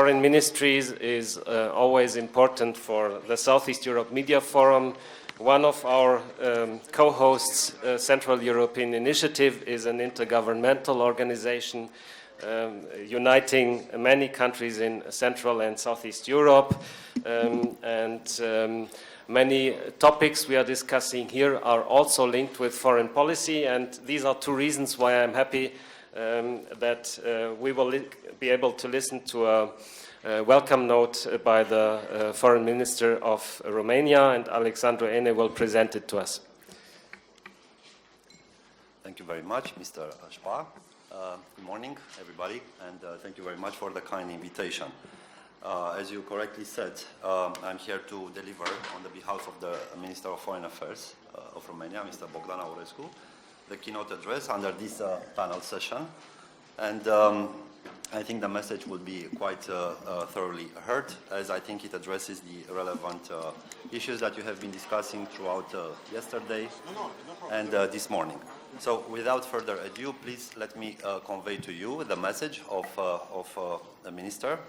Foreign Ministries is always important for the Southeast Europe Media Forum. One of our co-hosts, Central European Initiative, is an intergovernmental organization uniting many countries in Central and Southeast Europe. Many topics we are discussing here are also linked with foreign policy, and these are two reasons why I'm happy that we will be able to listen to a welcome note by the Foreign Minister of Romania, and Alexandru Ene will present it to us. Thank you very much, Mr. Spar. Good morning, everybody, and thank you very much for the kind invitation. As you correctly said, I'm here to deliver on the behalf of the Minister of Foreign Affairs of Romania, Mr. Bogdan Aurescu, the keynote address under this panel session. And I think the message will be quite thoroughly heard, as I think it addresses the relevant issues that you have been discussing throughout yesterday and this morning. So without further ado, please let me convey to you the message of the Minister,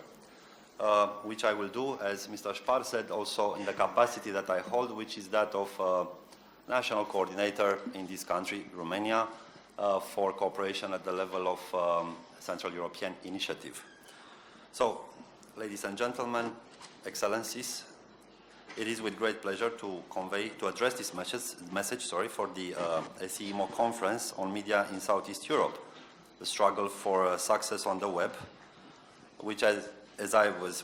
which I will do, as Mr. Spar said, also in the capacity that I hold, which is that of national coordinator in this country, Romania, for cooperation at the level of Central European Initiative. So, ladies and gentlemen, excellencies, it is with great pleasure to address this message for the SEEMO conference on media in Southeast Europe, the struggle for success on the web, which as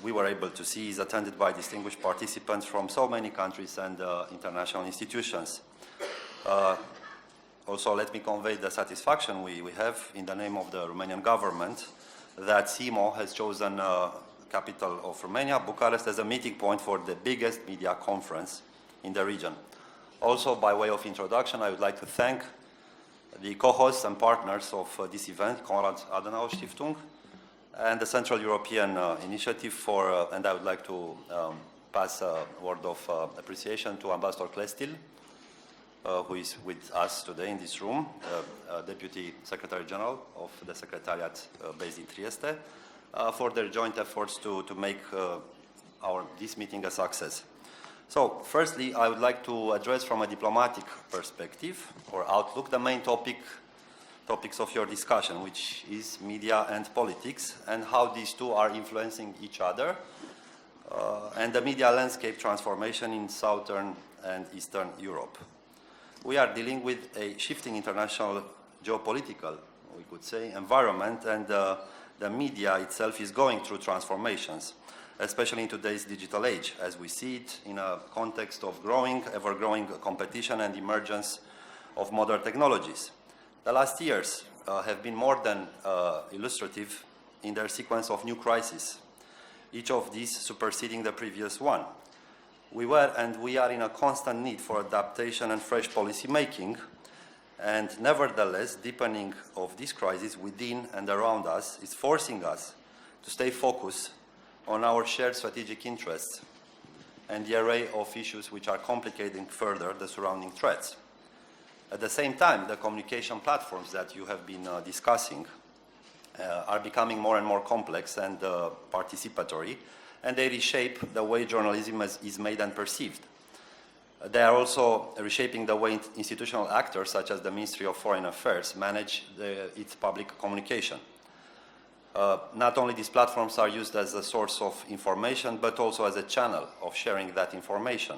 we were able to see, is attended by distinguished participants from so many countries and international institutions. Also, let me convey the satisfaction we have in the name of the Romanian government that SEEMO has chosen capital of Romania, Bucharest, as a meeting point for the biggest media conference in the region. Also, by way of introduction, I would like to thank the co-hosts and partners of this event, Konrad Adenauer Stiftung, and the Central European Initiative and I would like to pass a word of appreciation to Ambassador Klestil, who is with us today in this room, Deputy Secretary General of the Secretariat based in Trieste, for their joint efforts to make this meeting a success. So, firstly, I would like to address from a diplomatic perspective or outlook the main topics of your discussion, which is media and politics, and how these two are influencing each other, and the media landscape transformation in Southern and Eastern Europe. We are dealing with a shifting international geopolitical, we could say, environment, and the media itself is going through transformations, especially in today's digital age, as we see it in a context of ever-growing competition and emergence of modern technologies. The last years have been more than illustrative in their sequence of new crises, each of these superseding the previous one. We were and we are in a constant need for adaptation and fresh policy making, and nevertheless, deepening of this crisis within and around us is forcing us to stay focused on our shared strategic interests and the array of issues which are complicating further the surrounding threats. At the same time, the communication platforms that you have been discussing are becoming more and more complex and participatory, and they reshape the way journalism is made and perceived. They are also reshaping the way institutional actors, such as the Ministry of Foreign Affairs, manage its public communication. Not only these platforms are used as a source of information, but also as a channel of sharing that information.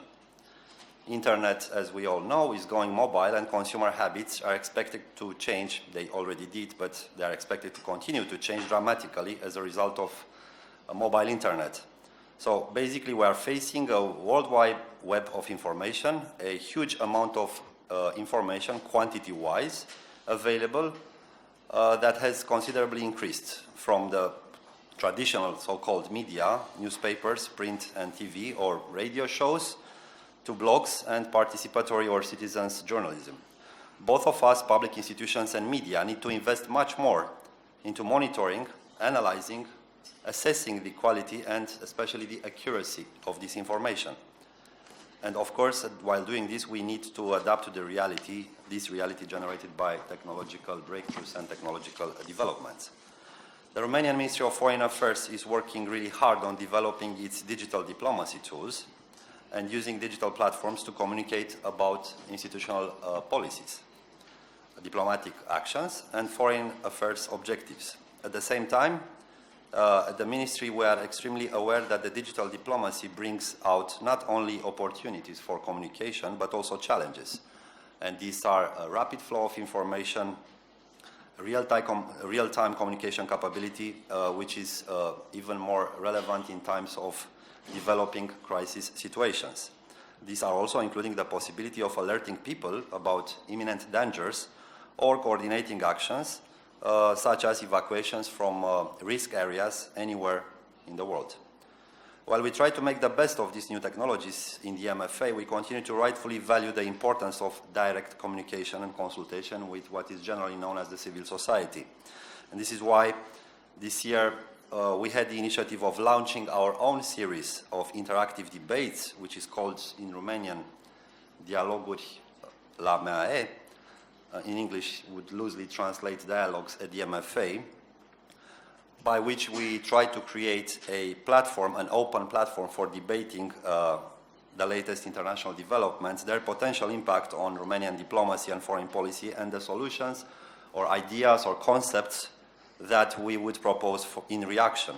Internet, as we all know, is going mobile, and consumer habits are expected to change. They already did, but they are expected to continue to change dramatically as a result of mobile internet. So basically, we are facing a worldwide web of information, a huge amount of information, quantity-wise, available, that has considerably increased from the traditional so-called media, newspapers, print and TV, or radio shows, to blogs and participatory or citizens' journalism. Both of us, public institutions and media, need to invest much more into monitoring, analyzing, assessing the quality and especially the accuracy of this information. And of course, while doing this, we need to adapt to the reality, this reality generated by technological breakthroughs and technological developments. The Romanian Ministry of Foreign Affairs is working really hard on developing its digital diplomacy tools and using digital platforms to communicate about institutional policies, diplomatic actions, and foreign affairs objectives. At the same time, at the Ministry, we are extremely aware that the digital diplomacy brings out not only opportunities for communication, but also challenges. And these are a rapid flow of information, real-time communication capability, which is even more relevant in times of developing crisis situations. These are also including the possibility of alerting people about imminent dangers or coordinating actions, such as evacuations from risk areas anywhere in the world. While we try to make the best of these new technologies in the MFA, we continue to rightfully value the importance of direct communication and consultation with what is generally known as the civil society. And this is why this year we had the initiative of launching our own series of interactive debates, which is called in Romanian Dialoguri la MAE, in English would loosely translate dialogues at the MFA, by which we try to create a platform, an open platform for debating the latest international developments, their potential impact on Romanian diplomacy and foreign policy, and the solutions or ideas or concepts that we would propose in reaction.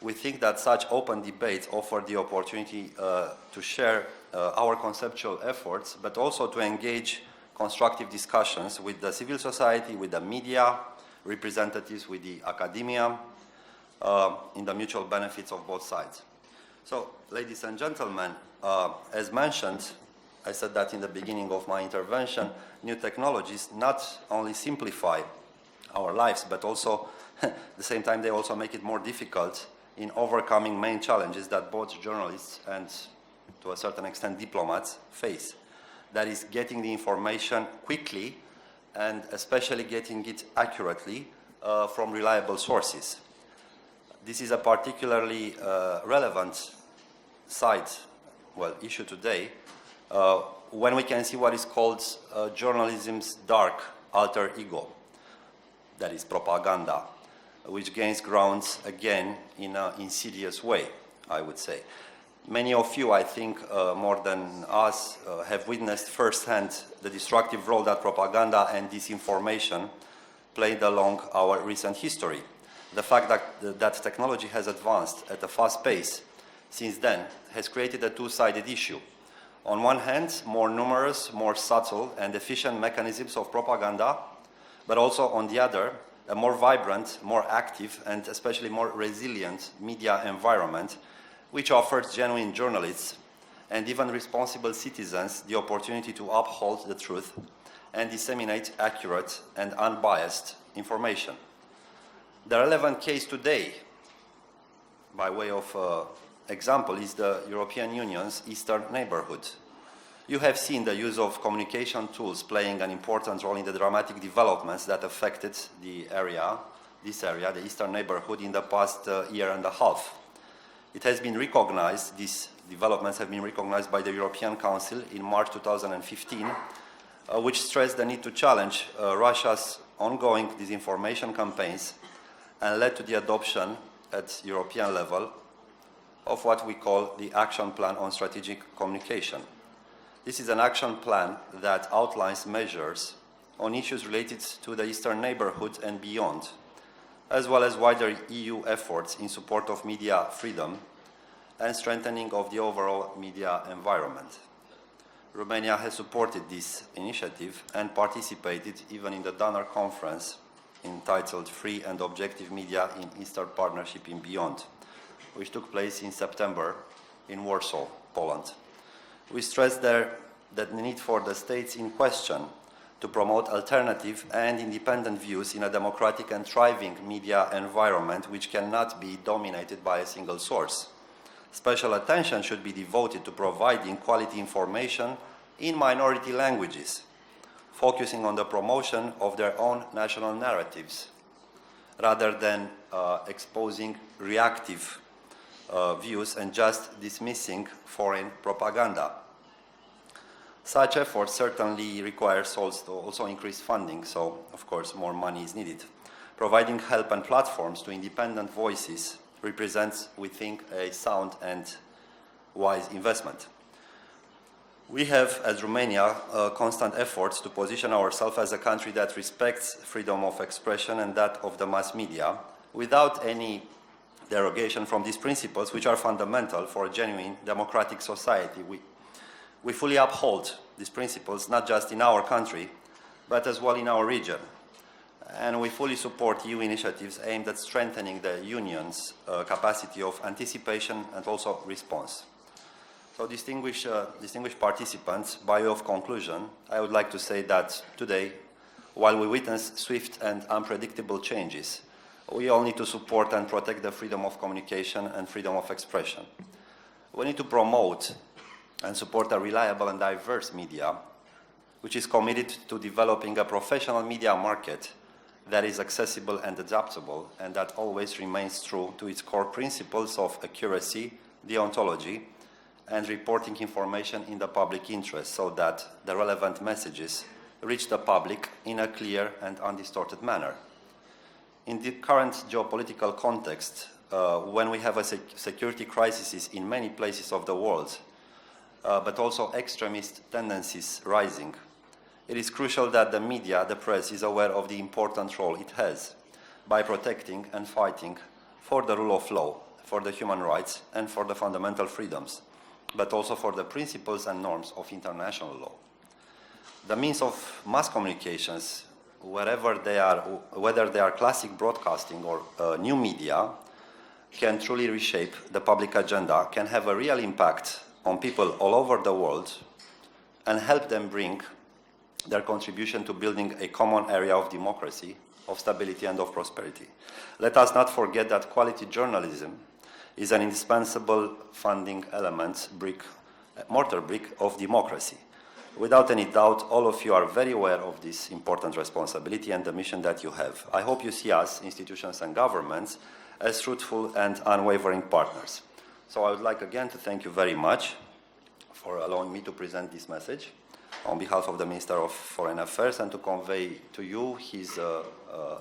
We think that such open debates offer the opportunity to share our conceptual efforts, but also to engage constructive discussions with the civil society, with the media, representatives with the academia, in the mutual benefits of both sides. So, ladies and gentlemen, as mentioned, I said that in the beginning of my intervention, new technologies not only simplify our lives, but also, at the same time, they also make it more difficult in overcoming main challenges that both journalists and, to a certain extent, diplomats face. That is, getting the information quickly and especially getting it accurately from reliable sources. This is a particularly relevant issue today, when we can see what is called journalism's dark alter ego, that is propaganda, which gains grounds again in an insidious way, I would say. Many of you, I think, more than us, have witnessed firsthand the destructive role that propaganda and disinformation played along our recent history. The fact that technology has advanced at a fast pace since then has created a two-sided issue. On one hand, more numerous, more subtle and efficient mechanisms of propaganda, but also on the other, a more vibrant, more active and especially more resilient media environment, which offers genuine journalists and even responsible citizens the opportunity to uphold the truth and disseminate accurate and unbiased information. The relevant case today, by way of example, is the European Union's Eastern neighborhood. You have seen the use of communication tools playing an important role in the dramatic developments that affected this area, the Eastern neighborhood, in the past year and a half. It has been recognized, these developments have been recognized by the European Council in March 2015, which stressed the need to challenge Russia's ongoing disinformation campaigns and led to the adoption at European level of what we call the Action Plan on Strategic Communication. This is an action plan that outlines measures on issues related to the Eastern neighborhood and beyond, as well as wider EU efforts in support of media freedom and strengthening of the overall media environment. Romania has supported this initiative and participated even in the donor conference entitled Free and Objective Media in Eastern Partnership and Beyond, which took place in September in Warsaw, Poland. We stressed there that the need for the states in question to promote alternative and independent views in a democratic and thriving media environment which cannot be dominated by a single source. Special attention should be devoted to providing quality information in minority languages, focusing on the promotion of their own national narratives, rather than exposing reactive views and just dismissing foreign propaganda. Such efforts certainly require also increased funding, so of course more money is needed. providing help and platforms to independent voices represents, we think, a sound and wise investment. We have, as Romania, constant efforts to position ourselves as a country that respects freedom of expression and that of the mass media, without any derogation from these principles, which are fundamental for a genuine democratic society. We fully uphold these principles, not just in our country, but as well in our region. And we fully support EU initiatives aimed at strengthening the Union's capacity of anticipation and also response. So distinguished participants, by way of conclusion, I would like to say that today, while we witness swift and unpredictable changes, we all need to support and protect the freedom of communication and freedom of expression. We need to promote and support a reliable and diverse media, which is committed to developing a professional media market that is accessible and adaptable, and that always remains true to its core principles of accuracy, deontology, and reporting information in the public interest, so that the relevant messages reach the public in a clear and undistorted manner. In the current geopolitical context, when we have a security crisis in many places of the world, but also extremist tendencies rising, it is crucial that the media, the press, is aware of the important role it has by protecting and fighting for the rule of law, for the human rights, and for the fundamental freedoms, but also for the principles and norms of international law. The means of mass communications, whether they are classic broadcasting or new media, can truly reshape the public agenda, can have a real impact on people all over the world, and help them bring their contribution to building a common area of democracy, of stability, and of prosperity. Let us not forget that quality journalism is an indispensable funding element, mortar brick of democracy. Without any doubt, all of you are very aware of this important responsibility and the mission that you have. I hope you see us, institutions and governments, as fruitful and unwavering partners. So I would like again to thank you very much for allowing me to present this message on behalf of the Minister of Foreign Affairs, and to convey to you his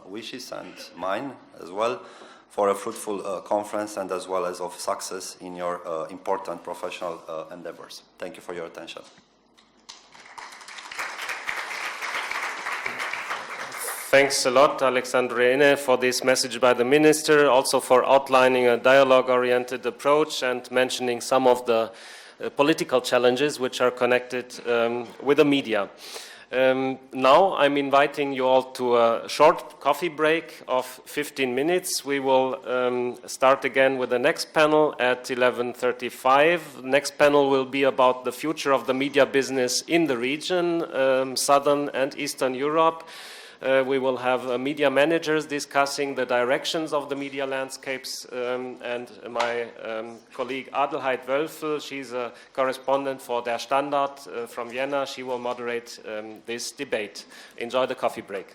wishes and mine as well for a fruitful conference, and as well as of success in your important professional endeavors. Thank you for your attention. Thanks a lot, Alexandrine, for this message by the Minister, also for outlining a dialogue-oriented approach and mentioning some of the political challenges which are connected with the media. Now I'm inviting you all to a short coffee break of 15 minutes. We will start again with the next panel at 11:35. The next panel will be about the future of the media business in the region, Southern and Eastern Europe. We will have media managers discussing the directions of the media landscapes, and my colleague Adelheid Wölfel, she's a correspondent for Der Standard from Vienna. She will moderate this debate. Enjoy the coffee break.